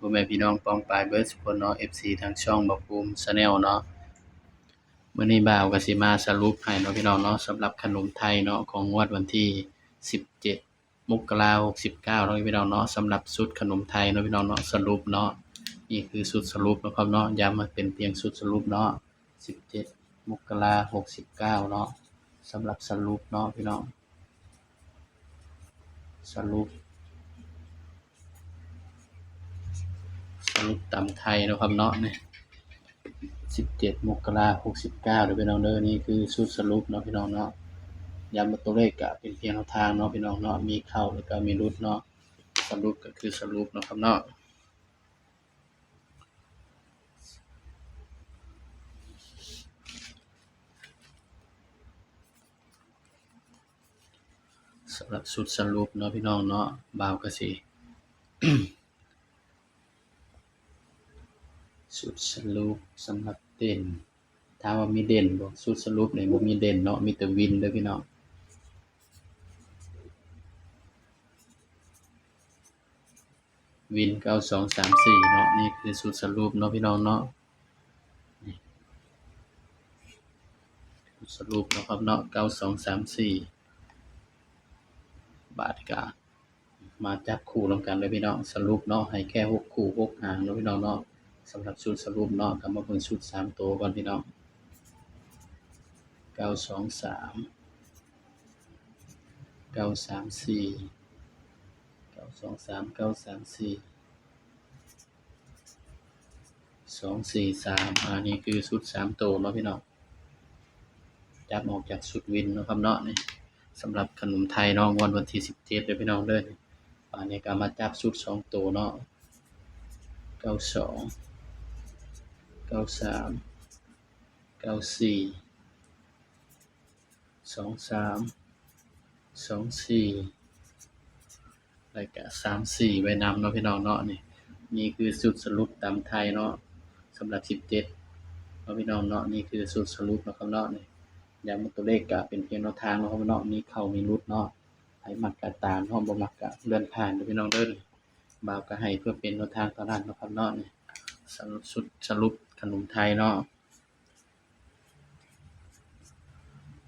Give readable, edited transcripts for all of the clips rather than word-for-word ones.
พ่อแม่พี่น้องป้องปรายเบิดซุคนเนาะ FC ทางช่องบ่าวภูมิ Channel เนาะมื้อนี้บ่าวก็สิมาสรุปให้เนาะพี่น้องเนาะสำหรับขนมไทยเนาะของงวดวันที่17มกราคม69เนาะพี่น้องเนาะสำหรับชุดขนมไทยเนาะพี่น้องเนาะสรุปเนาะนี่คือชุดสรุปเนาะครับเนาะย้ำว่าเป็นเพียงชุดสรุปเนาะ17มกราคม69เนาะสำหรับสรุปเนาะพี่น้องสรุปตำไทยเนาะครับเนาะนี่17มกราคม69เด้อพี่น้องเด้อนี่คือชุดสรุปเนาะพี่น้องเนาะย้ำว่าตัวเลขก็เป็นเพียงแนวทางเนาะพี่น้องเนาะมีเข้าแล้วก็มีหลุดเนาะสรุปก็คือสรุปเนาะครับเนาะสำหรับชุดสรุปเนาะพี่น้องเนาะบ่าวก็สิ ชุดสรุปสำหรับเด่นถามว่ามีเด่นบ่ชุดสรุปนี่บ่มีเด่นเนาะมีแต่วินเด้อพี่น้องวิน9 2 3 4เนาะนี่คือชุดสรุปเนาะพี่น้องเนาะนี่ชุดสรุปเนาะครับเนาะ9 2 3 4บาดก็มาจับคู่นำกันเด้อพี่น้องสรุปเนาะให้แค่6คู่6หางเนาะพี่น้องเนาะสำหรับชุดสรุปเนาะก็มาเบิ่งชุด3ตัวก่อนพี่น้อง9 2 3 9 3 4 9 2 3 9 3 4 2 4 3นี่คือชุด3ตัวเนาะพี่น้องจับออกจากชุดวินเนาะครับเนาะนี่สำหรับขนมไทยเนาะงวดวันที่17เด้อพี่น้องเด้ออันนี้ก็มาจับชุด2ตัวเนาะ92 93 94 23 24แล้วก็34ไว้นำเนาะพี่น้องเนาะนี่คือชุดสรุปตามไทยเนาะสำหรับ17เนาะพี่น้องเนาะนี่คือชุดสรุปเนาะครับเนาะนี่ย้ำว่าตัวเลขก็เป็นเพียงแนวทางเนาะครับเนาะมีเข้ามีหลุดเนาะไผมักก็ตามเนาะบ่มักก็เลื่อนผ่านเด้อพี่น้องเด้อบ่าวก็ให้เพื่อเป็นแนวทางเท่านั้นเนาะครับเนาะนี่สรุปชุดสรุปขนมไทยเนาะ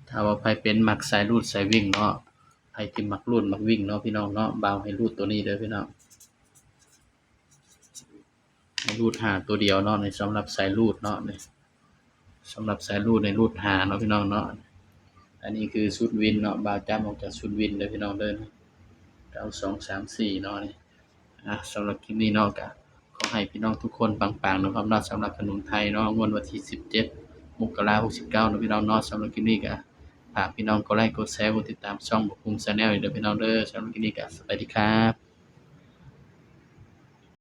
ถ้าว่าไผเป็นมักสายรูดสายวิ่งเนาะไผที่มักรูดมักวิ่งเนาะพี่น้องเนาะบ่าวให้รูดตัวนี้เด้อพี่น้องให้รูด5ตัวเดียวเนาะในสำหรับสายรูดเนาะนี่สำหรับสายรูดในรูด5เนาะพี่น้องเนาะอันนี้คือชุดวินเนาะบ่าวจับออกจากชุดวินเด้อพี่น้องเด้อ9 2 3 4เนาะนี่สำหรับคลิปนี้เนาะก็ขอให้พี่น้องทุกคนปังๆเนาะครับเนาะสำหรับขนมไทยเนาะงวดวันที่17มกราคม69เนาะพี่น้องเนาะสำหรับคลิปนี้ก็ฝากพี่น้องกดไลค์กดแชร์กดติดตามช่องบ่าวภูมิ Channel เด้อพี่น้องเด้อสำหรับคลิปนี้ก็สวัสดีครับ